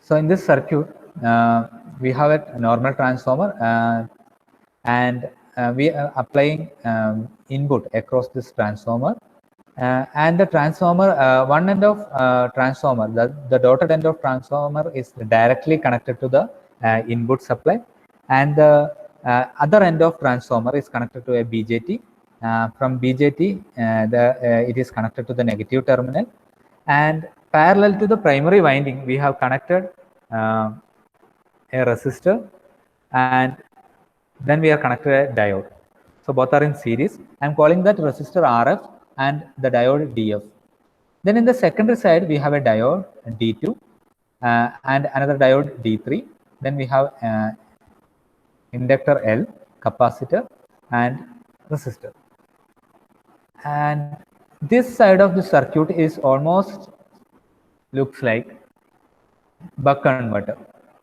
So in this circuit, we have a normal transformer, and we are applying input across this transformer. And the transformer, one end of transformer, the dotted end of transformer is directly connected to the input supply, and the other end of transformer is connected to a BJT. From BJT, it is connected to the negative terminal, and parallel to the primary winding, we have connected a resistor, and then we are connected a diode. So both are in series. I'm calling that resistor RF and the diode DF. Then in the secondary side, we have a diode D2 and another diode D3. Then we have inductor L, capacitor, and resistor. And this side of the circuit is almost looks like buck converter.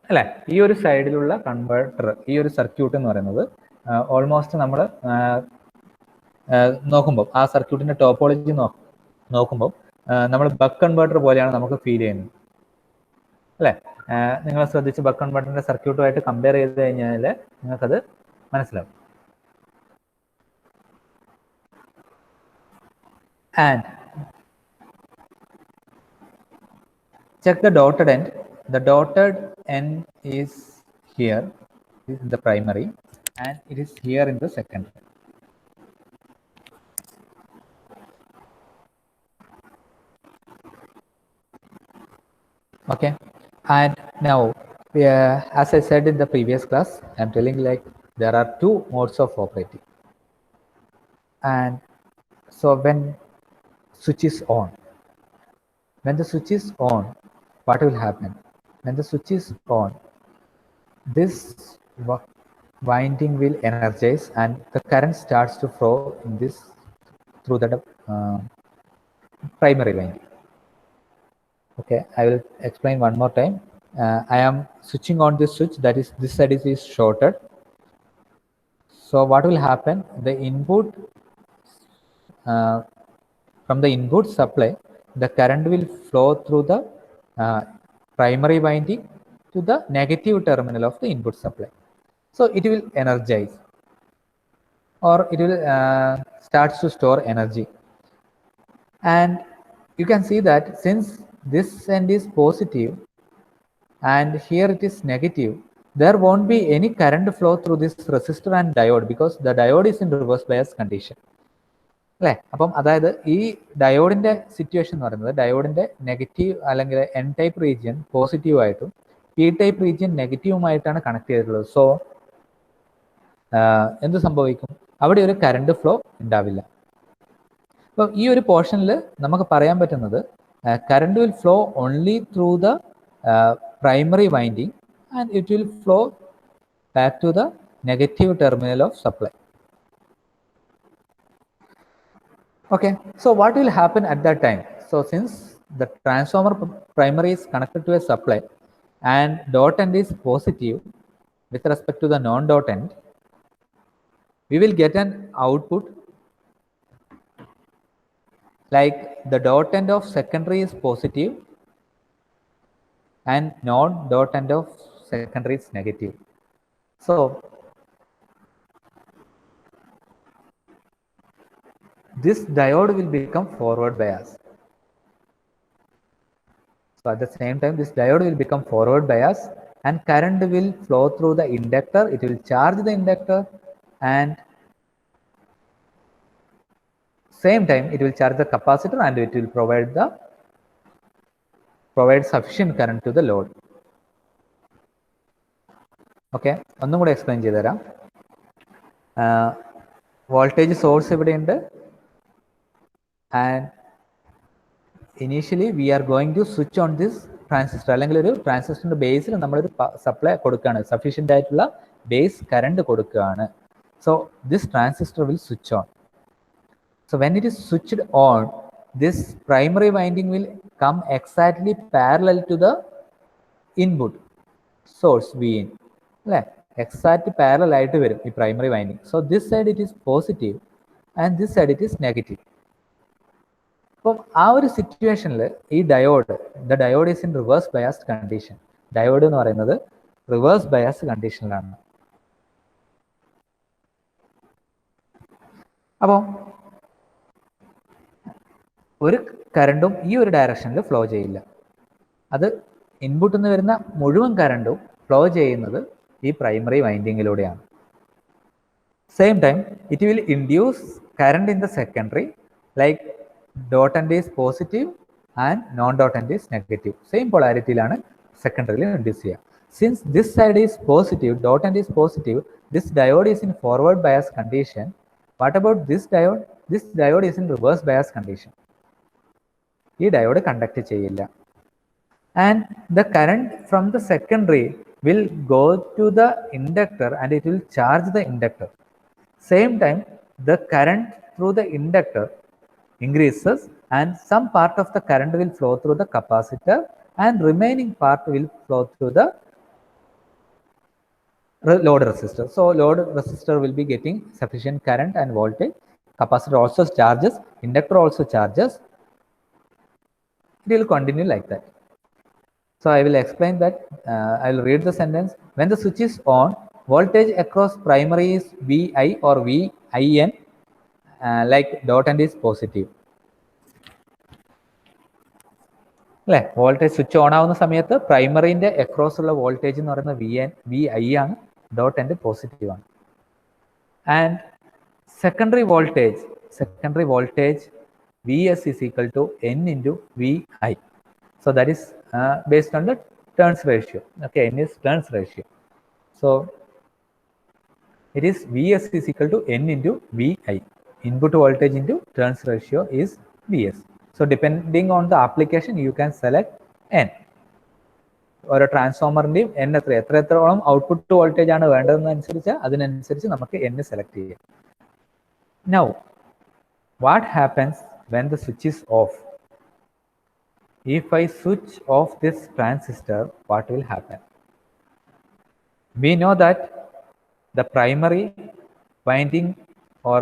അല്ലേ? ഈ ഒരു സൈഡിലുള്ള converter, ഈ ഒരു circuit എന്ന് പറയുന്നത് almost നമ്മൾ നോക്കുമ്പോൾ ആ സർക്യൂട്ടിന്റെ ടോപ്പോളജി നോക്കുമ്പോൾ നമ്മൾ ബക്ക് കൺവേർട്ടർ പോലെയാണ് നമുക്ക് ഫീൽ ചെയ്യുന്നത്, അല്ലേ? നിങ്ങൾ ശ്രദ്ധിച്ച് ബക്ക് കൺവേർട്ടറിന്റെ സർക്യൂട്ടുമായിട്ട് കമ്പയർ ചെയ്ത് കഴിഞ്ഞാൽ നിങ്ങൾക്കത് മനസ്സിലാവും. And check the dotted end. The dotted end is here, this is the primary, and it is here in the secondary. Okay, and now as I said in the previous class, I'm telling like there are two modes of operating. And so when switch is on, when the switch is on, what will happen? When the switch is on, this winding will energize and the current starts to flow in this through the primary winding. Okay, I will explain one more time. I am switching on this switch, that is this side is shorted. So what will happen? The input from the input supply, the current will flow through the primary winding to the negative terminal of the input supply. So it will energize, or it will starts to store energy. And you can see that since this end is positive and here it is negative, there won't be any current flow through this resistor and diode because the diode is in reverse bias condition. അല്ലേ? അപ്പം അതായത് ഈ ഡയോഡിന്റെ situation എന്ന് പറയുന്നത് ഡയോഡിന്റെ negative അല്ലെങ്കിൽ N type region positive ആയിട്ടും പി ടൈപ്പ് റീജിയൻ നെഗറ്റീവുമായിട്ടാണ് കണക്ട് ചെയ്തിട്ടുള്ളത്. സോ എന്ത് സംഭവിക്കും? അവിടെ ഒരു കറണ്ട് ഫ്ലോ ഉണ്ടാവില്ല. അപ്പം ഈ ഒരു പോർഷനിൽ നമുക്ക് പറയാൻ പറ്റുന്നത് current will flow only through the primary winding and it will flow back to the negative terminal of supply. Okay, so what will happen at that time? So since the transformer primary is connected to a supply and dot end is positive with respect to the non-dot end, we will get an output like the dot end of secondary is positive and non-dot end of secondary is negative. So this diode will become forward bias. So at the same time, this diode will become forward bias and current will flow through the inductor. It will charge the inductor and same time it will charge the capacitor and it will provide sufficient current to the load. Okay, ഒന്നും കൂടെ explain ചെയ്തുതരാം. Voltage source ഇവിടെയുണ്ട് and initially we are going to switch on this transistor അല്ലെങ്കിൽ ഒരു ട്രാൻസിസ്റ്ററിന്റെ ബേസിൽ നമ്മളൊരു supply കൊടുക്കുകയാണ്, sufficient ആയിട്ടുള്ള ബേസ് കറണ്ട് കൊടുക്കുകയാണ്. So this transistor will switch on. So when it is switched on, this primary winding will come exactly parallel to the input source Vin. Exactly parallel ആയിട്ട് വരും ഈ primary winding. So this side it is positive and this side it is negative. അപ്പം ആ ഒരു സിറ്റുവേഷനിൽ ഈ diode, the diode is in reverse biased condition. Diode എന്ന് പറയുന്നത് റിവേഴ്സ് ബയാസ് കണ്ടീഷനിലാണ്. അപ്പോൾ ഒരു കറണ്ടും ഈ ഒരു ഡയറക്ഷനിൽ ഫ്ലോ ചെയ്യില്ല. അത് ഇൻപുട്ടിൽ നിന്ന് വരുന്ന മുഴുവൻ കറണ്ടും ഫ്ലോ ചെയ്യുന്നത് ഈ പ്രൈമറി വൈൻഡിങ്ങിലൂടെയാണ്. Same time it will induce current in the secondary, like dot end is positive and non dot end is negative. Same പൊളാരിറ്റിയിലാണ് സെക്കൻഡറിയിൽ ഇൻഡ്യൂസ് ചെയ്യുക. Since this side is positive, dot end is positive, this diode is in forward bias condition. What about this diode? This diode is in reverse bias condition. ഈ diode conduct ചെയ്യില്ല. And the current from the secondary will go to the inductor and it will charge the inductor. Same time, the current through the inductor increases and some part of the current will flow through the capacitor and remaining part will flow through the load resistor. So load resistor will be getting sufficient current and voltage. Capacitor also charges, inductor also charges. It will continue like that. So I will explain that. I will read the sentence. When the switch is on, voltage across primary is VI or VIN, like dot end is positive. അല്ലേ, voltage switch on ആവുന്ന സമയത്ത് പ്രൈമറിന്റെ across ഉള്ള voltage എന്ന് പറയുന്നത് VI ആണ്, dot end positive ആണ്. And secondary voltage VS is equal to N into VI. So that is based on the turns ratio. Okay, N is turns ratio. So it is VS is equal to N into VI. Input voltage into turns ratio is VS. So depending on the application, you can select N. ഒരു ട്രാൻസ്ഫോമറിന്റെയും N എത്രത്തോളം output voltage ആണ് വേണ്ടതെന്നനുസരിച്ച് അതിനനുസരിച്ച് നമുക്ക് N select ചെയ്യാം. Now, what happens when the switch is off? If I switch off this transistor, what will happen? We know that the primary winding, or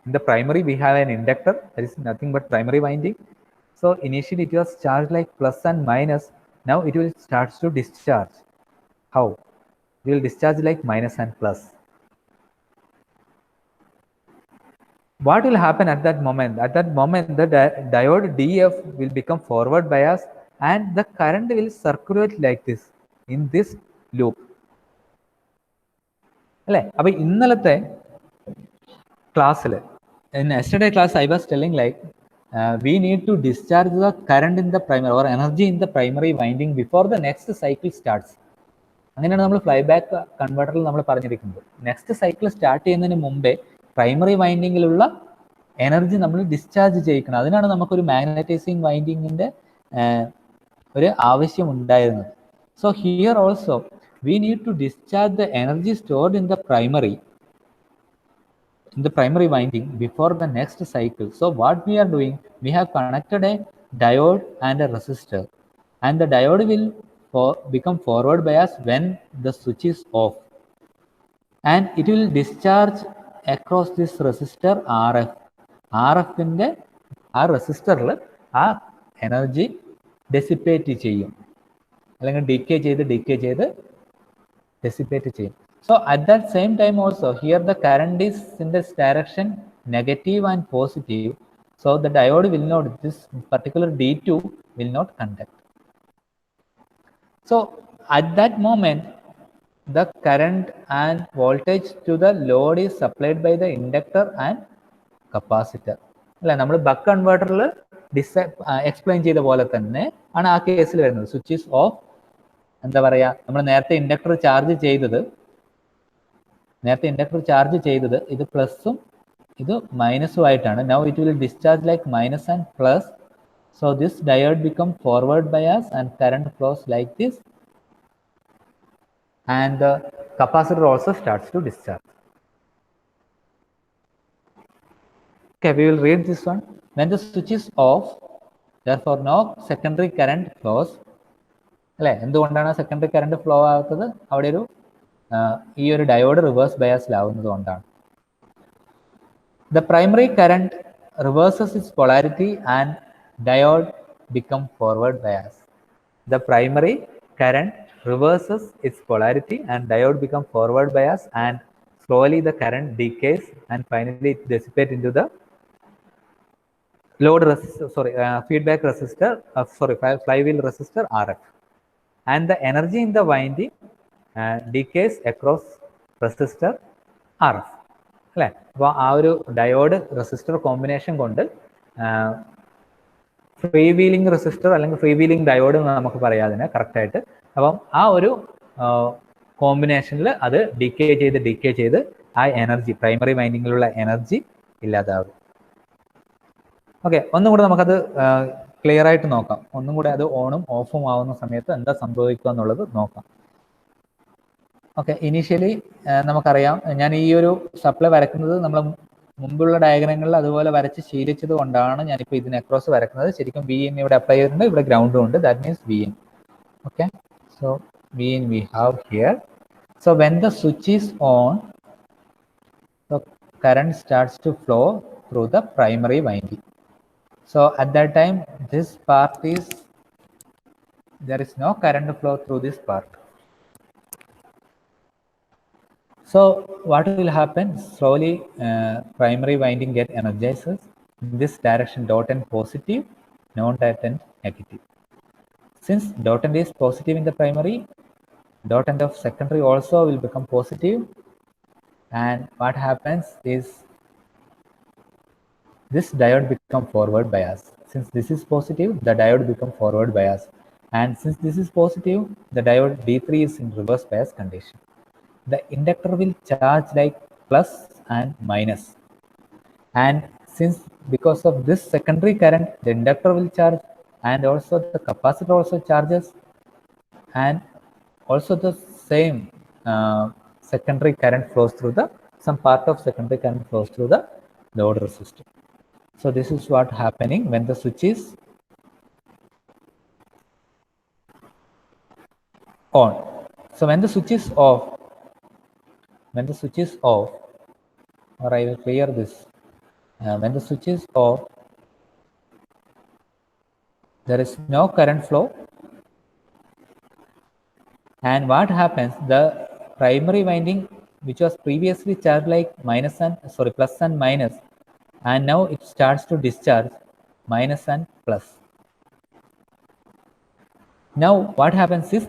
in the primary we have an inductor, that is nothing but primary winding. So initially it was charged like plus and minus. Now it will start to discharge. How? It will discharge like minus and plus. What will happen at that moment? At that moment, the diode DF will become forward bias and the current will circulate like this in this loop. അല്ലേ? അപ്പോൾ ഇന്നലത്തെ ക്ലാസ്സിൽ, in yesterday class I was telling like we need to discharge the current in the primary or energy in the primary winding before the next cycle starts. അങ്ങനെയാണ് നമ്മൾ flyback കൺവെർട്ടറിൽ നമ്മൾ പറഞ്ഞിരിക്കുന്നത്. Next cycle start ചെയ്യുന്നതിന് മുമ്പേ primary വൈൻഡിങ്ങിലുള്ള energy നമ്മൾ discharge ചെയ്യിക്കണം. അതിനാണ് നമുക്കൊരു മാഗ്നറ്റൈസിങ് വൈൻഡിങ്ങിൻ്റെ ഒരു ആവശ്യം ഉണ്ടായിരുന്നത്. So here also we need to discharge the energy stored in the primary winding before the next cycle. So what we are doing, we have connected a diode and a resistor, and the diode will become forward bias when the switch is off, and it will discharge across this resistor RF. RF-ന്റെ ആ റെസിസ്റ്ററിൽ ആ energy dissipate ചെയ്യും, അല്ലെങ്കിൽ decay ചെയ്ത് dissipate ചെയ്യും. So at that same time also, here the current is in this direction, negative and positive. So the diode will not, this particular D2 will not conduct. So at that moment, the current and voltage to the load is supplied by the inductor and capacitor. അല്ല, നമ്മൾ buck കൺവേർട്ടറിൽ explain ചെയ്ത പോലെ തന്നെ ആണ് ആ കേസിൽ വരുന്നത്. Switch is of, എന്താ പറയുക, നമ്മൾ നേരത്തെ ഇൻഡക്ടർ ചാർജ് ചെയ്തത് ഇത് പ്ലസും ഇത് മൈനസും ആയിട്ടാണ്. Now it will discharge like minus and plus. So this diode become forward bias and current flows like this, and the capacitor also starts to discharge. Okay, we will read this one. When the switch is off, therefore no secondary current flows. അല്ലേ, എന്തുകൊണ്ടാണ് secondary current flow ആകാത്തത്? അവിടെ ഈ ഒരു diode reverse ബയാസിലാവുന്നത് കൊണ്ടാണ്. The primary current reverses its polarity and diode become forward bias. The primary current reverses its polarity and diode become forward bias, and slowly the current decays and finally it dissipates into the load resistor, feedback resistor, flywheel resistor RF. And the energy in the winding decays across resistor RF. അല്ലേ? അപ്പോൾ ആ ഒരു diode resistor combination കൊണ്ട് free wheeling resistor അല്ലെങ്കിൽ free wheeling diode എന്ന് നമുക്ക് പറയാം അതിനെ കറക്റ്റായിട്ട്. അപ്പം ആ ഒരു കോമ്പിനേഷനിൽ അത് ഡിക്കേ ചെയ്ത് ആ എനർജി പ്രൈമറി വൈൻഡിങ്ങിലുള്ള എനർജി ഇല്ലാതാവും. ഓക്കെ, ഒന്നും കൂടെ നമുക്കത് ക്ലിയർ ആയിട്ട് നോക്കാം. ഒന്നും കൂടെ അത് ഓണും ഓഫും ആവുന്ന സമയത്ത് എന്താ സംഭവിക്കുക എന്നുള്ളത് നോക്കാം. ഓക്കെ, ഇനീഷ്യലി നമുക്കറിയാം, ഞാൻ ഈ ഒരു സപ്ലൈ വരയ്ക്കുന്നത് നമ്മൾ മുമ്പുള്ള ഡയഗ്രങ്ങളിൽ അതുപോലെ വരച്ച് ശീലിച്ചത് കൊണ്ടാണ് ഞാനിപ്പോൾ ഇതിന് അക്രോസ് വരക്കുന്നത്. ശരിക്കും വി എൻ ഇവിടെ അപ്ലൈ ചെയ്തിട്ടുണ്ട്, ഇവിടെ ഗ്രൗണ്ടും ഉണ്ട്. That means we N. Okay, so we N we have here. So when the switch is on, the current starts to flow through the primary winding. So at that time, this part is, there is no current flow through this part. So what will happen? Slowly primary winding get energizes in this direction, dot end positive, non-dot end negative. Since dot end is positive in the primary, dot end of secondary also will become positive, and what happens is this diode become forward bias. Since this is positive, the diode become forward bias, and since this is positive, the diode D3 is in reverse bias condition. The inductor will charge like plus and minus, and since because of this secondary current, the inductor will charge, and also the capacitor also charges, and also the same secondary current flows through the, some part of secondary current flows through the load resistor. So this is what happening when the switch is on. So when the switch is off, or I will clear this. When the switch is off, there is no current flow, and what happens? The primary winding, which was previously charged like plus and minus, and now it starts to discharge minus and plus. Now what happens is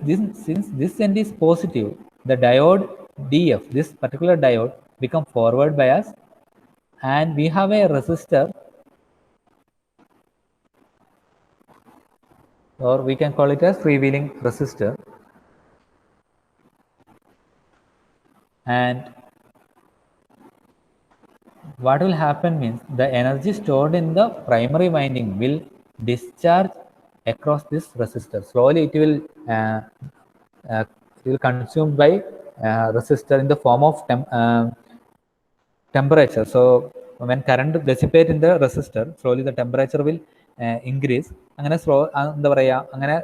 since this end is positive, the diode DF, this particular diode, become forward bias, and we have a resistor, or we can call it as freewheeling resistor, and what will happen means the energy stored in the primary winding will discharge across this resistor. Slowly it will consumed by resistor in the form of temperature. So when current dissipate in the resistor, slowly the temperature will increase. അങ്ങനെ എന്താ പറയുക, അങ്ങനെ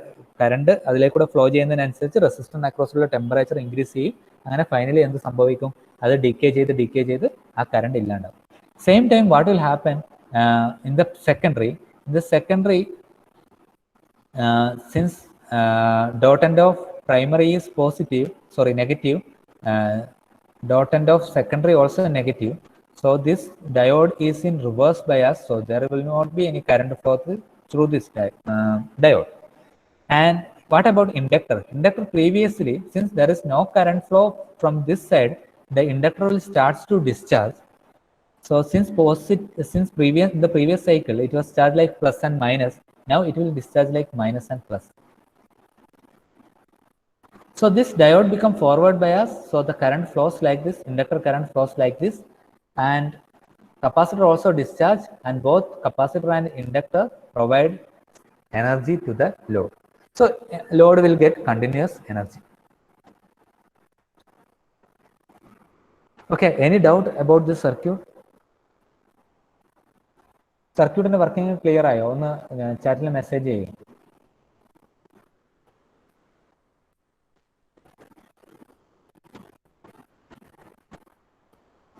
current അതിലേക്കൂടെ flow ചെയ്യുന്നതിനനുസരിച്ച് റെസിസ്റ്ററിന് അക്രോസിലുള്ള temperature increase ചെയ്യും. അങ്ങനെ finally എന്ത് സംഭവിക്കും? അത് ഡിക്കേ ചെയ്ത് ആ കറണ്ട് ഇല്ലാണ്ടാവും. Same time what will happen in the secondary? Since dot end of primary is negative, dot end of secondary also negative, so this diode is in reverse bias, so there will not be any current flow through this diode. And what about inductor? Previously, since there is no current flow from this side, the inductor will starts to discharge. So since in the previous cycle it was charged like plus and minus, now it will discharge like minus and plus. So this diode become forward bias, so the current flows like this, inductor current flows like this, and capacitor also discharge, and both capacitor and inductor provide energy to the load. So load will get continuous energy. Okay, any doubt about this circuit? സർക്യൂട്ടിന്റെ working clear ആയോ? ഒന്ന് ചാറ്റിൽ message ചെയ്യും.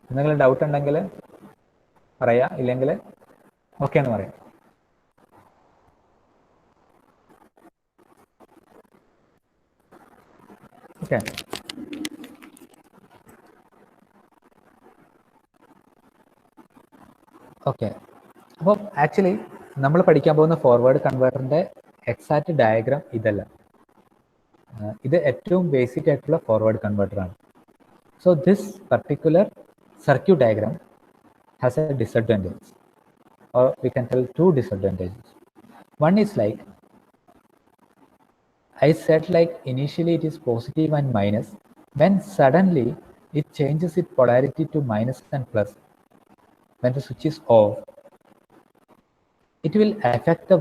എന്തെങ്കിലും doubt ഉണ്ടെങ്കിൽ പറയാ, ഇല്ലെങ്കിൽ okay എന്ന് പറയാം. Okay. ഓക്കെ, അപ്പോൾ ആക്ച്വലി നമ്മൾ പഠിക്കാൻ പോകുന്ന ഫോർവേഡ് കൺവേർട്ടറിന്റെ എക്സാക്ട് ഡയഗ്രാം ഇതല്ല. ഇത് ഏറ്റവും ബേസിക് ആയിട്ടുള്ള ഫോർവേഡ് കൺവേർട്ടർ ആണ്. So this particular circuit diagram has A disadvantage, or we can tell two disadvantages. One is like I said, like initially it is positive and minus, when suddenly it changes its polarity to minus and plus. When the switch is off, it will affect the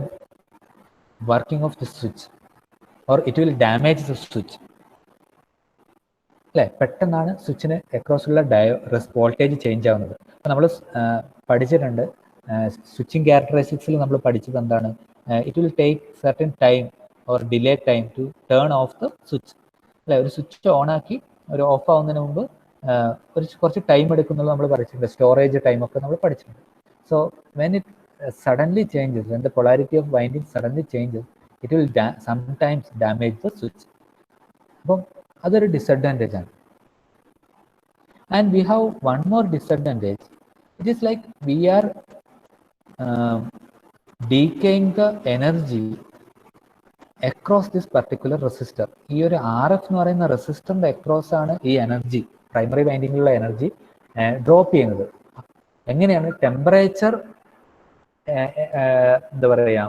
working of the switch, or it will damage the switch. അല്ലേ, പെട്ടെന്നാണ് സ്വിച്ചിന് അക്രോസുള്ള voltage change ആവുന്നത്. അപ്പോൾ നമ്മൾ പഠിച്ചിട്ടുണ്ട്, switching ക്യാരക്ടറിസ്റ്റിക്സിൽ നമ്മൾ പഠിച്ചത് എന്താണ്, it will take certain time or delay time to turn off the switch. അല്ലെ, ഒരു സ്വിച്ച് ഓൺ ആക്കി ഒരു ഓഫ് ആവുന്നതിന് മുമ്പ് കുറച്ച് ടൈം എടുക്കുന്നത് നമ്മൾ പഠിച്ചിട്ടുണ്ട്, സ്റ്റോറേജ് ടൈമൊക്കെ നമ്മൾ പഠിച്ചിട്ടുണ്ട്. So when it suddenly changes, when the polarity of winding suddenly changes, it will sometimes damage the switch. അപ്പം അതൊരു ഡിസഡ്വാൻറ്റേജ് ആണ്. And we have one more disadvantage. It is like we are decaying the energy across this particular resistor. ഈ ഒരു RF എന്ന് പറയുന്ന റെസിസ്റ്ററിന്റെ across ആണ് ഈ എനർജി, പ്രൈമറി വൈൻഡിങ്ങിലുള്ള എനർജി ഡ്രോപ്പ് ചെയ്യുന്നത്. എങ്ങനെയാണ്? ടെമ്പറേച്ചർ, എന്താ പറയുക,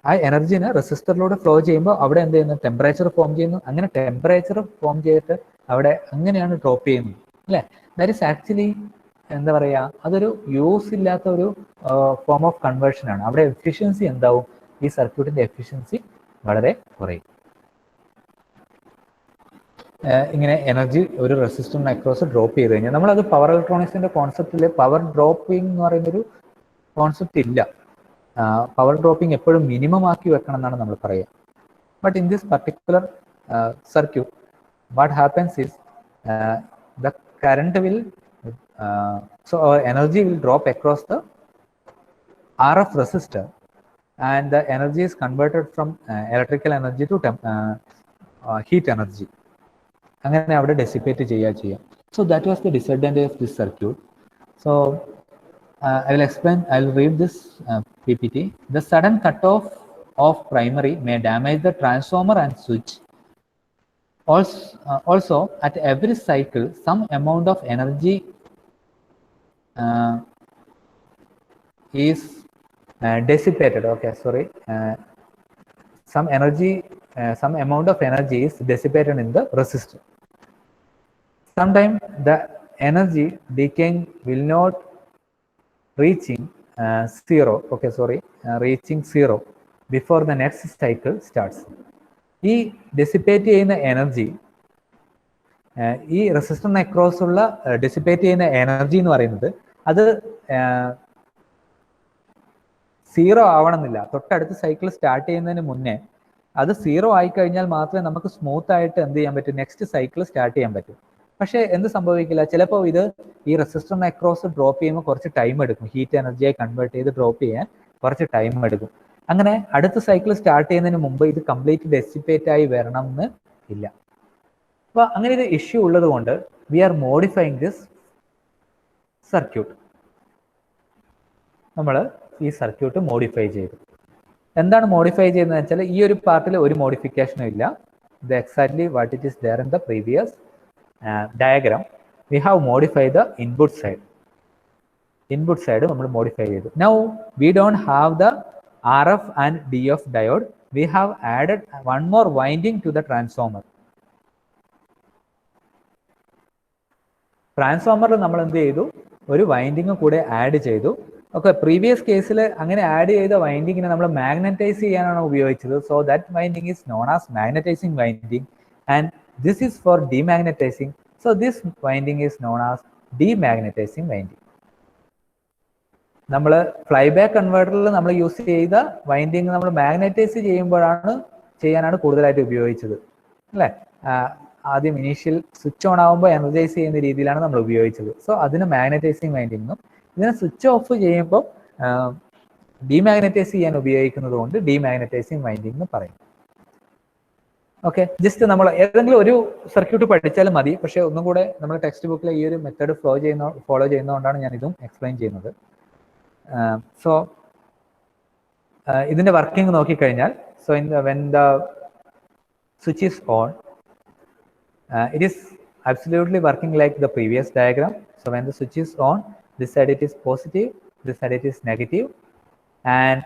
ആ എനർജിനെ റെസിസ്റ്ററിലൂടെ ഫ്ലോ ചെയ്യുമ്പോൾ അവിടെ എന്ത് ചെയ്യുന്നു, ടെമ്പറേച്ചർ ഫോം ചെയ്യുന്നു. അങ്ങനെ ടെമ്പറേച്ചർ ഫോം ചെയ്തിട്ട് അവിടെ അങ്ങനെയാണ് ഡ്രോപ്പ് ചെയ്യുന്നത്, അല്ലേ? ദാറ്റ് ഈസ് ആക്ച്വലി എന്താ പറയുക, അതൊരു യൂസ് ഇല്ലാത്ത ഒരു ഫോം ഓഫ് കൺവേർഷൻ ആണ്. അവിടെ എഫിഷ്യൻസി എന്താവും, ഈ സർക്യൂട്ടിന്റെ എഫിഷ്യൻസി വളരെ കുറയും. ഇങ്ങനെ എനർജി ഒരു റെസിസ്റ്ററിന് അക്രോസ് ഡ്രോപ്പ് ചെയ്ത് കഴിഞ്ഞാൽ, നമ്മളത് പവർ ഇലക്ട്രോണിക്സിന്റെ കോൺസെപ്റ്റിൽ പവർ ഡ്രോപ്പിംഗ് എന്ന് പറയുന്നൊരു കോൺസെപ്റ്റ് ഇല്ല. പവർ ഡ്രോപ്പിംഗ് എപ്പോഴും മിനിമം ആക്കി വെക്കണം എന്നാണ് നമ്മൾ പറയുക. But in this particular circuit what happens is the current will so our energy will drop across the RF resistor, and the energy is converted from electrical energy to heat energy. അങ്ങനെ അവിടെ dissipate ചെയ്യുക. So that was the disadvantage of this circuit. So I will explain, I will read this PPT. The sudden cutoff of primary may damage the transformer and switch. Also at every cycle some amount of energy is dissipated. Okay, sorry. Some amount of energy is dissipated in the resistor. Sometimes the energy decaying will not reaching zero. Okay, sorry, reaching zero before the next cycle starts. ഈ dissipate ചെയ്യുന്ന energy, ഈ റെസിസ്റ്ററിന് across ഉള്ള dissipate ചെയ്യുന്ന energy എന്ന് പറയുന്നത് അത് zero ആവണമെന്നില്ല. തൊട്ടടുത്ത സൈക്കിൾ സ്റ്റാർട്ട് ചെയ്യുന്നതിന് മുന്നേ അത് സീറോ ആയിക്കഴിഞ്ഞാൽ മാത്രമേ നമുക്ക് സ്മൂത്ത് ആയിട്ട് എന്ത് ചെയ്യാൻ പറ്റും, നെക്സ്റ്റ് സൈക്കിൾ സ്റ്റാർട്ട് ചെയ്യാൻ പറ്റും. പക്ഷേ എന്ത് സംഭവിക്കില്ല, ചിലപ്പോൾ ഇത് ഈ റെസിസ്റ്ററിന് അക്രോസ് ഡ്രോപ്പ് ചെയ്യുമ്പോൾ കുറച്ച് ടൈം എടുക്കും, ഹീറ്റ് എനർജിയായി കൺവേർട്ട് ചെയ്ത് ഡ്രോപ്പ് ചെയ്യാൻ കുറച്ച് ടൈം എടുക്കും. അങ്ങനെ അടുത്ത സൈക്കിൾ സ്റ്റാർട്ട് ചെയ്യുന്നതിന് മുമ്പ് ഇത് കംപ്ലീറ്റ് ഡെസിപ്പേറ്റ് ആയി വരണം എന്ന് ഇല്ല. അപ്പോൾ അങ്ങനെ ഒരു ഇഷ്യൂ ഉള്ളത് കൊണ്ട് we are modifying this circuit. നമ്മൾ ഈ സർക്യൂട്ട് മോഡിഫൈ ചെയ്തു. എന്താണ് മോഡിഫൈ ചെയ്യുന്നത് വെച്ചാൽ, ഈ ഒരു പാർട്ടിൽ ഒരു മോഡിഫിക്കേഷനും ഇല്ല. ഇത് exactly what it is there in the previous diagram. We have modify the input side. Input side നമ്മൾ മോഡിഫൈ ചെയ്തു. Now we don't have the RF and DF diode. We have added one more winding to the transformer. ട്രാൻസ്ഫോമറിൽ നമ്മൾ എന്ത് ചെയ്തു, ഒരു winding കൂടെ add ചെയ്തു. Okay, previous കേസിൽ അങ്ങനെ ആഡ് ചെയ്ത വൈൻഡിങ്ങിനെ നമ്മൾ മാഗ്നറ്റൈസ് ചെയ്യാനാണ് ഉപയോഗിച്ചത്. So that winding is known as magnetising winding, and this is for demagnetising. So this winding is known as demagnetising winding. നമ്മൾ ഫ്ലൈബാക്ക് കൺവേർട്ടറിൽ നമ്മൾ യൂസ് ചെയ്ത വൈൻഡിങ് നമ്മൾ മാഗ്നറ്റൈസ് ചെയ്യാനാണ് കൂടുതലായിട്ട് ഉപയോഗിച്ചത്, അല്ലേ? ആദ്യം ഇനീഷ്യൽ സ്വിച്ച് ഓൺ ആകുമ്പോൾ എനർജൈസ് ചെയ്യുന്ന രീതിയിലാണ് നമ്മൾ ഉപയോഗിച്ചത്. സോ അതിന് മാഗ്നറ്റൈസിങ് വൈൻഡിങ്ങും, ഇതിനെ സ്വിച്ച് ഓഫ് ചെയ്യുമ്പോൾ ഡിമാഗ്നറ്റൈസ് ചെയ്യാൻ ഉപയോഗിക്കുന്നത് കൊണ്ട് ഡിമാഗ്നറ്റൈസിങ് വൈൻഡിങ് എന്ന് പറയും. ഓക്കെ, ജസ്റ്റ് നമ്മൾ ഏതെങ്കിലും ഒരു സർക്യൂട്ട് പഠിച്ചാലും മതി. പക്ഷെ ഒന്നും കൂടെ നമ്മൾ ടെക്സ്റ്റ് ബുക്കിലെ ഈ ഒരു മെത്തേഡ് ഫോളോ ചെയ്യുന്നതുകൊണ്ടാണ് ഞാൻ ഇതും എക്സ്പ്ലെയിൻ ചെയ്യുന്നത്. സോ ഇതിന്റെ വർക്കിംഗ് നോക്കിക്കഴിഞ്ഞാൽ, so when the switch is on, it is absolutely working like the previous diagram. So when the switch is on, this side it is positive, this side it is negative, and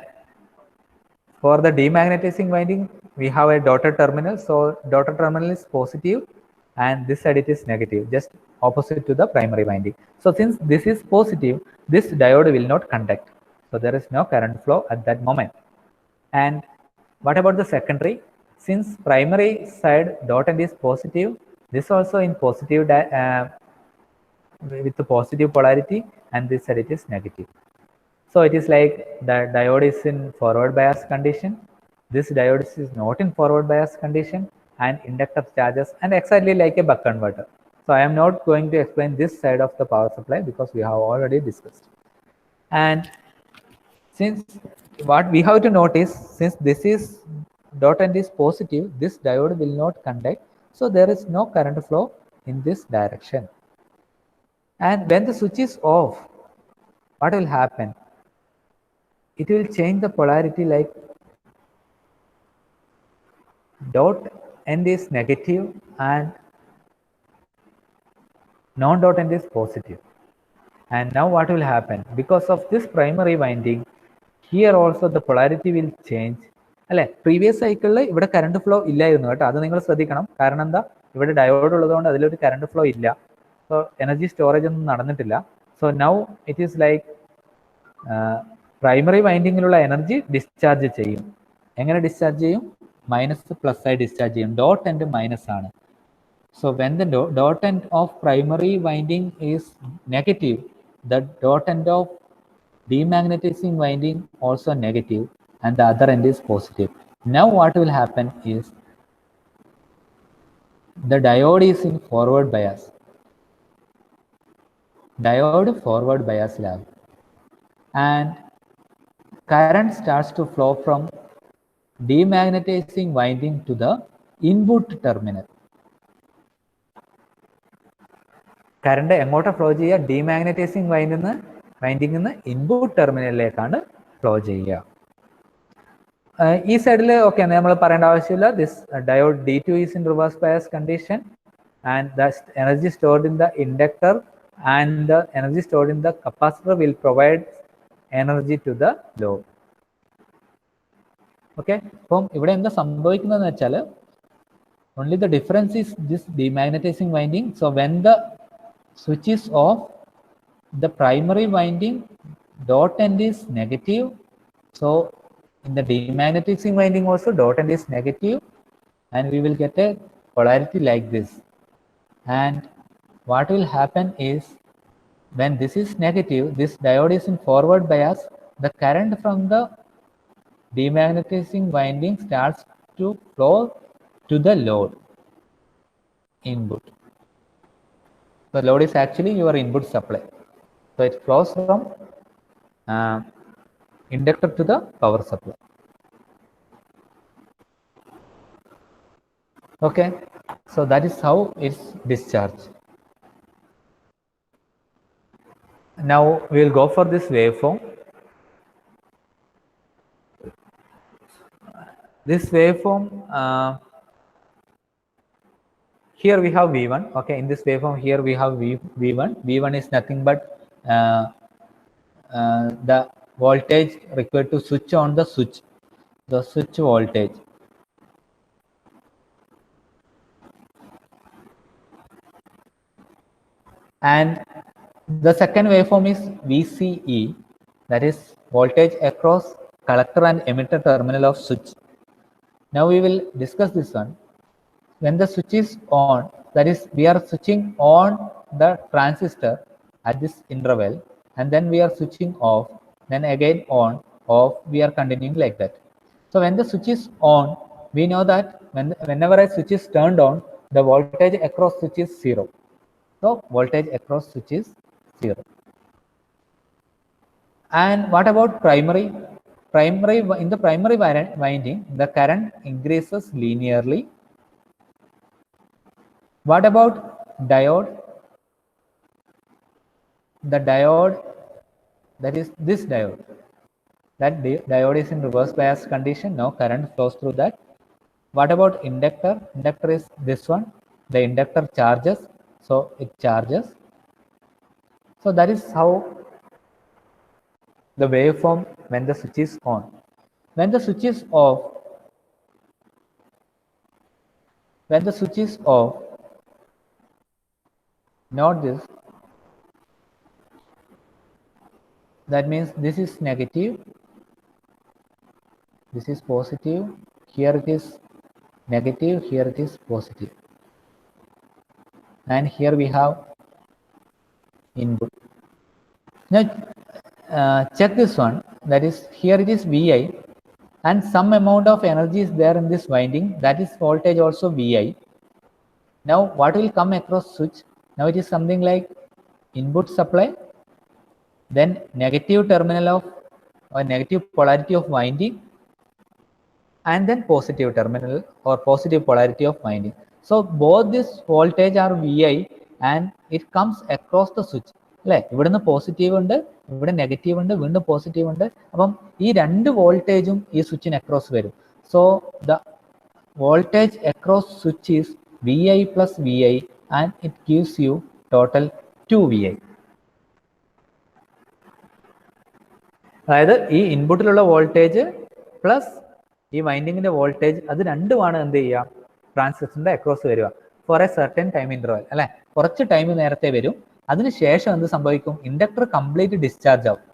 for the demagnetizing winding we have a dotted terminal. So dotted terminal is positive and this side it is negative, just opposite to the primary winding. So since this is positive, this diode will not conduct, so there is no current flow at that moment. And what about the secondary? Since primary side dot end is positive, this also in positive with the positive polarity, and this side it is negative. So it is like the diode is in forward bias condition, this diode is not in forward bias condition, and inductor charges, and exactly like a buck converter. So I am not going to explain this side of the power supply because we have already discussed. And since what we have to notice, since this is dot end is positive, this diode will not conduct, so there is no current flow in this direction. And when the switch is off, what will happen? It will change the polarity, like dot end is negative and non-dot end is positive. And now what will happen? Because of this primary winding, here also the polarity will change. അല്ലെ, previous സൈക്കിളിൽ ഇവിടെ current flow ഇല്ലായിരുന്നു കേട്ടോ, അത് നിങ്ങൾ ശ്രദ്ധിക്കണം. കാരണം എന്താ, ഇവിടെ ഡയോഡ് ഉള്ളതുകൊണ്ട് അതിലൊരു കറണ്ട് ഫ്ലോ ഇല്ല. സോ എനർജി സ്റ്റോറേജ് ഒന്നും നടന്നിട്ടില്ല. So now it is like primary വൈൻഡിങ്ങിലുള്ള എനർജി ഡിസ്ചാർജ് ചെയ്യും. എങ്ങനെ ഡിസ്ചാർജ് ചെയ്യും? മൈനസ് പ്ലസ് ആയി ഡിസ്ചാർജ് ചെയ്യും. ഡോട്ട് എൻഡ് മൈനസ് ആണ്. So when the dot end of primary winding is negative, the dot end of demagnetizing winding also negative, and the other end is positive. Now what will happen is the diode is in forward bias. Diode forward bias lab, and current starts to flow from demagnetizing winding to the input terminal. Current എങ്ങോട്ടാ flow ചെയ്യുക? ഡീമാഗ്നറ്റൈസിങ് വൈൻഡിങ്ങിൽ നിന്ന് input ടെർമിനലിലേക്കാണ് flow ചെയ്യുക. ഈ സൈഡിൽ okay നമ്മൾ പറയേണ്ട ആവശ്യമില്ല. This diode D2 is in reverse bias condition, and the energy stored in the inductor and the energy stored in the capacitor will provide energy to the load. Okay, അപ്പം ഇവിടെ എന്താ സംഭവിക്കുന്നതെന്ന് വെച്ചാൽ, only the difference is this demagnetizing winding. So when the switch is off, the primary winding dot end is negative. So in the demagnetizing winding also dot end is negative, and we will get a polarity like this. And what will happen is, when this is negative, this diode is in forward bias, the current from the demagnetizing winding starts to flow to the load input. The load is actually your input supply. So it flows from inductor to the power supply. Okay, so that is how it's discharged. Now we will go for this waveform. This waveform, here we have V1. Okay, in this waveform here we have V1. V1 is nothing but the voltage required to switch on the switch voltage. And the second waveform is VCE, that is voltage across collector and emitter terminal of switch. Now we will discuss this one. When the switch is on, that is we are switching on the transistor at this interval, and then we are switching off, then again on, off, we are continuing like that. So when the switch is on, we know that whenever a switch is turned on, the voltage across switch is 0. So voltage across switch is 0. And what about primary? In the primary winding, the current increases linearly, What about diode? The diode, that is this diode, that diode is in reverse bias condition, no current flows through that. What about inductor? Inductor is this one. The inductor charges, so it charges. So that is how the waveform when the switch is on. When the switch is off, note this, that means this is negative, this is positive, here it is negative, here it is positive, and here we have input. Now check this one, that is here it is Vi, and some amount of energy is there in this winding, that is voltage also Vi. Now what will come across switch? Now it is something like input supply, then negative terminal of or negative polarity of winding, and then positive terminal or positive polarity of winding. So both this voltage are Vi and it comes across the switch. അല്ലേ, ഇവിടുന്ന് positive ഉണ്ട്, ഇവിടെ negative ഉണ്ട്, വീണ്ടും positive ഉണ്ട്. അപ്പം ഈ രണ്ട് വോൾട്ടേജും ഈ സ്വിച്ചിന് അക്രോസ് വരും. So the voltage across switch is Vi plus Vi and it gives you total 2 Vi. അതായത് ഈ ഇൻപുട്ടിലുള്ള വോൾട്ടേജ് പ്ലസ് ഈ വൈൻഡിങ്ങിന്റെ വോൾട്ടേജ് അത് രണ്ടുമാണ് എന്ത് ചെയ്യുക, ട്രാൻസിസ്റ്ററിന്റെ അക്രോസ് വരിക for a certain time interval. അല്ലെ, കുറച്ച് ടൈം നേരത്തെ വരും. അതിനുശേഷം എന്ത് സംഭവിക്കും? ഇൻഡക്ടർ കംപ്ലീറ്റ് ഡിസ്ചാർജ് ആവും.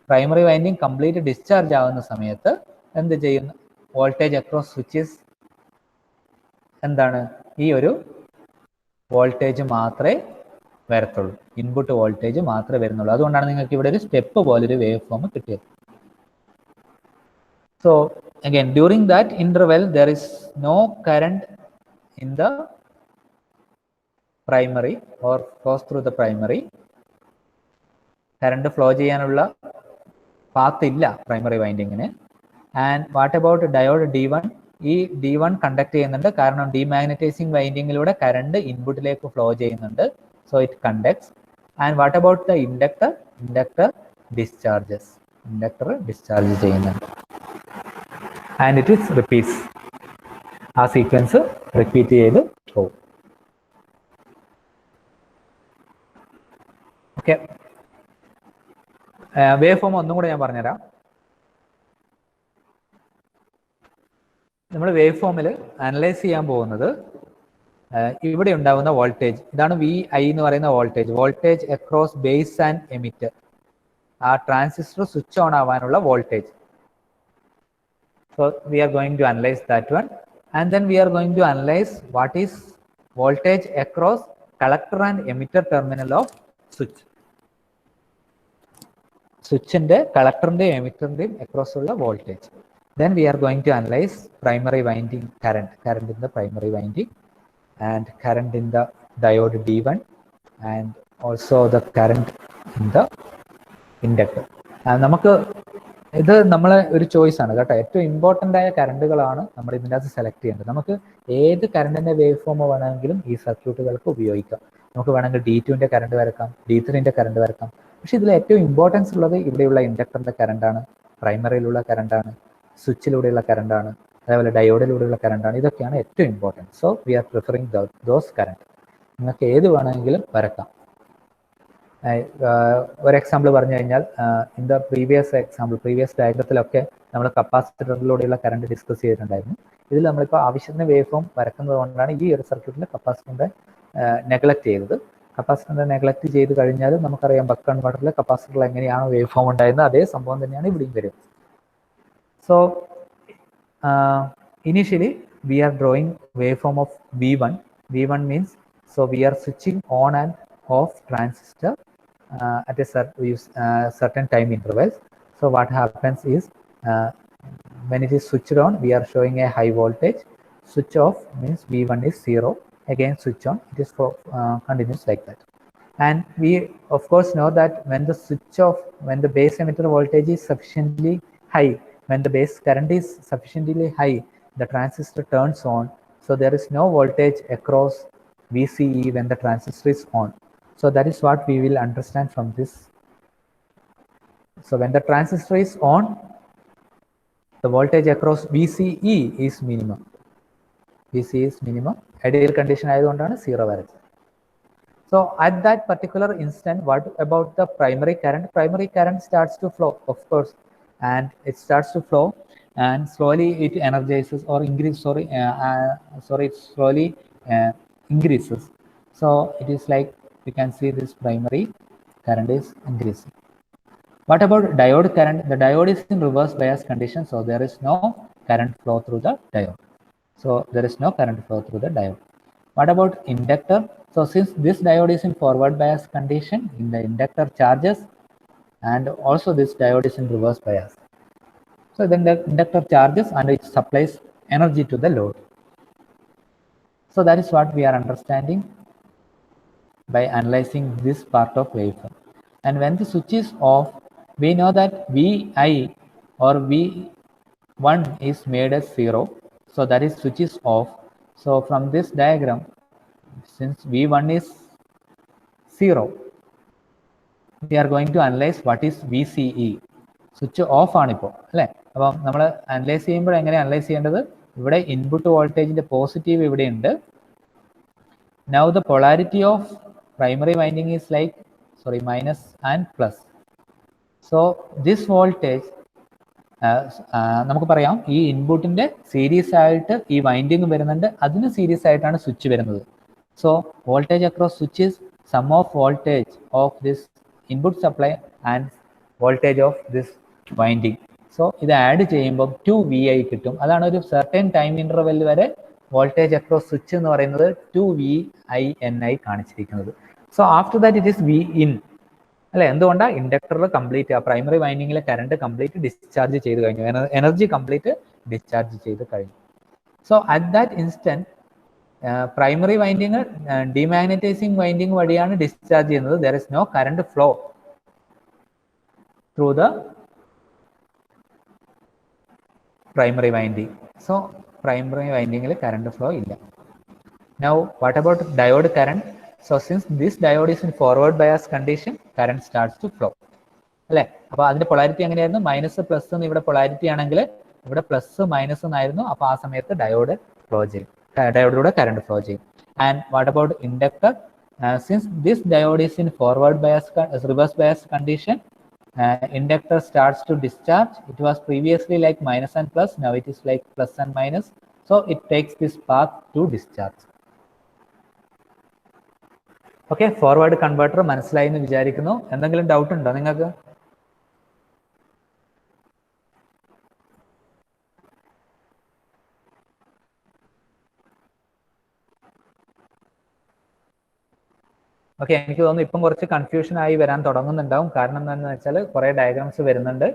പ്രൈമറി വൈൻഡിങ് കംപ്ലീറ്റ് ഡിസ്ചാർജ് ആവുന്ന സമയത്ത് എന്ത് ചെയ്യുന്നു? വോൾട്ടേജ് അക്രോസ് സ്വിച്ചസ് എന്താണ്? ഈ ഒരു വോൾട്ടേജ് മാത്രമേ വരത്തുള്ളൂ, ഇൻപുട്ട് വോൾട്ടേജ് മാത്രമേ വരുന്നുള്ളൂ. അതുകൊണ്ടാണ് നിങ്ങൾക്ക് ഇവിടെ ഒരു സ്റ്റെപ്പ് പോലെ ഒരു വേവ് ഫോം കിട്ടിയത്. So again, during that interval there is no current in the primary or flows through the primary. Current flow ചെയ്യാനുള്ള പാത്ത് ഇല്ല പ്രൈമറി വൈൻഡിങ്ങിന്. And what about diode D1? ഈ D1 കണ്ടക്ട് ചെയ്യുന്നുണ്ട്, കാരണം demagnetising വൈൻഡിങ്ങിലൂടെ current ഇൻപുട്ടിലേക്ക് flow ചെയ്യുന്നുണ്ട്. So it conducts. And what about the inductor? Inductor discharges, inductor discharge ചെയ്യുന്നുണ്ട്. ആൻഡ് ഇറ്റ് ഇസ് റിപ്പീറ്റ്സ്, ആ സീക്വൻസ് റിപ്പീറ്റ് ചെയ്ത് പോകും. ഓക്കെ, വേവ് ഫോം ഒന്നും കൂടെ ഞാൻ പറഞ്ഞുതരാം. നമ്മൾ വേവ് ഫോമിൽ അനലൈസ് ചെയ്യാൻ പോകുന്നത് ഇവിടെ ഉണ്ടാകുന്ന വോൾട്ടേജ്, ഇതാണ് Vi എന്ന് പറയുന്ന voltage, voltage across base and emitter, ആ ട്രാൻസിസ്റ്റർ സ്വിച്ച് ഓൺ ആവാനുള്ള voltage. So we are going to analyze that one, and then we are going to analyze what is voltage across collector and emitter terminal of switch. സ്വിച്ചിന്റെ കളക്ടറിന്റെയും എമിറ്ററിന്റെയും across ഉള്ള voltage. Then we are going to analyze primary winding current, current in the primary winding, and current in the diode D1, and also the current in the inductor. നമുക്ക് ഇത് നമ്മളെ ഒരു choice ആണ് കേട്ടോ. ഏറ്റവും ഇമ്പോർട്ടൻ്റ് ആയ കറണ്ടുകളാണ് നമ്മൾ ഇതിൻ്റെ അകത്ത് സെലക്ട് ചെയ്യേണ്ടത്. നമുക്ക് ഏത് കറണ്ടിന്റെ വേവ് ഫോം വേണമെങ്കിലും ഈ സർക്യൂട്ടുകൾക്ക് ഉപയോഗിക്കാം. നമുക്ക് വേണമെങ്കിൽ D2ന്റെ കറണ്ട് വരക്കാം, D3ന്റെ കറണ്ട് വരക്കാം. പക്ഷെ ഇതിൽ ഏറ്റവും ഇമ്പോർട്ടൻസ് ഉള്ളത് ഇവിടെയുള്ള ഇൻഡക്ടറിന്റെ കറണ്ടാണ്, പ്രൈമറിയിലുള്ള കറണ്ടാണ്, സ്വിച്ചിലൂടെയുള്ള കറണ്ടാണ്, അതേപോലെ ഡയോഡിലൂടെയുള്ള കറണ്ടാണ്. ഇതൊക്കെയാണ് ഏറ്റവും important. So we are preferring those current. നിങ്ങൾക്ക് ഏത് വേണമെങ്കിലും വരക്കാം. ഒരു എക്സാമ്പിൾ പറഞ്ഞു കഴിഞ്ഞാൽ, ഇൻ ദ പ്രീവിയസ് ഡയഗ്രത്തിലൊക്കെ നമ്മൾ കപ്പാസിറ്ററിലൂടെയുള്ള കറണ്ട് ഡിസ്കസ് ചെയ്തിട്ടുണ്ടായിരുന്നു. ഇതിൽ നമ്മളിപ്പോൾ ആവശ്യത്തിന് വേവ് ഫോം വരക്കുന്നത് കൊണ്ടാണ് ഈ ഒരു സർക്യൂട്ടിൽ കപ്പാസിറ്ററിന്റെ നെഗ്ലക്ട് ചെയ്തത്. കപ്പാസിറ്ററിന്റെ നെഗ്ലക്ട് ചെയ്ത് കഴിഞ്ഞാൽ നമുക്കറിയാം ബക്ക് കൺവെർട്ടറിൽ കപ്പാസിറ്ററിൽ എങ്ങനെയാണോ വേവ് ഫോം ഉണ്ടായിരുന്നത് അതേ സംഭവം തന്നെയാണ് ഇവിടെയും വരും. So initially V R drawing wave form of V1. V1 means, so we are switching on and off transistor at a certain time intervals. So what happens is, when it is switched on, we are showing a high voltage. Switch off means V1 is 0. Again switch on, it is for continuous like that. And we of course know that when the switch off, when the base emitter voltage is sufficiently high, when the base current is sufficiently high, the transistor turns on. So there is no voltage across VCE when the transistor is on. So that is what we will understand from this. So when the transistor is on, the voltage across VCE is minimum. VCE is minimum. Ideal condition ആയതുകൊണ്ടാണ് 0 വരച്ചത്. So at that particular instant, what about the primary current? Primary current starts to flow, of course, and it starts to flow, and slowly it energizes or increases. It slowly increases. So it is like you can see this primary current is increasing. What about diode current? The diode is in reverse bias condition, so there is no current flow through the diode. So there is no current flow through the diode. What about inductor? So since this diode is in forward bias condition, in the inductor charges, and also this diode is in reverse bias. So then the inductor charges and it supplies energy to the load. So that is what we are understanding by analyzing this part of waveform. And when the switch is off, we know that Vi or V1 is made as 0. So that is switch is off. So from this diagram, since V1 is 0, we are going to analyze what is VCE. Switch off ആണിപ്പോൾ അല്ലേ. അപ്പം നമ്മൾ analyse ചെയ്യുമ്പോൾ എങ്ങനെ analyse ചെയ്യേണ്ടത്? ഇവിടെ input വോൾട്ടേജിന്റെ positive ഇവിടെയുണ്ട്. Now the polarity of primary winding is like minus and plus. So this voltage നമുക്ക് പറയാം ഈ ഇൻപുട്ടിന്റെ സീരീസ് ആയിട്ട് ഈ വൈൻഡിങ് വരുന്നുണ്ട്, അതിന് സീരീസ് ആയിട്ടാണ് സ്വിച്ച് വരുന്നത്. So voltage across switch is sum of voltage of this input supply and voltage of this winding. So ഇത് ആഡ് ചെയ്യുമ്പോൾ 2Vi കിട്ടും. അതാണ് ഒരു സർട്ടൻ ടൈം ഇന്റർവെൽ വരെ വോൾട്ടേജ് അക്രോസ് സ്വിച്ച് എന്ന് പറയുന്നത് 2VIN കാണിച്ചിരിക്കുന്നത്. So after that it is Vin അല്ലെ. എന്തുകൊണ്ടാണ്? ഇൻഡക്ടറിൽ കംപ്ലീറ്റ് ആ പ്രൈമറി വൈൻഡിങ്ങിലെ കറണ്ട് കംപ്ലീറ്റ് ഡിസ്ചാർജ് ചെയ്ത് കഴിഞ്ഞു, എനർജി കംപ്ലീറ്റ് ഡിസ്ചാർജ് ചെയ്ത് കഴിഞ്ഞു. So at that instant primary winding ഡിമാഗ്നറ്റൈസിങ് winding വഴിയാണ് ഡിസ്ചാർജ് ചെയ്യുന്നത്. There is no current flow through the primary winding. So primary വൈൻഡിങ്ങിൽ കറണ്ട് ഫ്ലോ ഇല്ല. Now what about diode current? So since this diode is in forward bias condition, current starts to flow. അല്ലെ. അപ്പൊ അതിന്റെ polarity എങ്ങനെയായിരുന്നു? Minus plus എന്ന് ഇവിടെ polarity ആണെങ്കിൽ ഇവിടെ പ്ലസ് മൈനസ് എന്നായിരുന്നു. അപ്പൊ ആ സമയത്ത് ഡയോഡ് ഫ്ലോ ചെയ്യും, ഡയോഡിലൂടെ കറണ്ട് ഫ്ലോ ചെയ്യും. And what about inductor? Since this diode is in forward bias reverse bias condition, inductor starts to discharge. It was previously like minus and plus, now it is like plus and minus. So it takes this path to discharge. Okay, forward converter മനസ്സിലായി എന്ന് വിചാരിക്കുന്നു. എന്തെങ്കിലും doubt ഉണ്ടോ നിങ്ങൾക്ക്? Okay, എനിക്ക് തോന്നുന്നു ഇപ്പം കുറച്ച് കൺഫ്യൂഷൻ ആയി വരാൻ തുടങ്ങുന്നുണ്ടാവും. കാരണം എന്താണെന്ന് വെച്ചാൽ കുറേ ഡയഗ്രാംസ് വരുന്നുണ്ട്.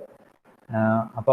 അപ്പോൾ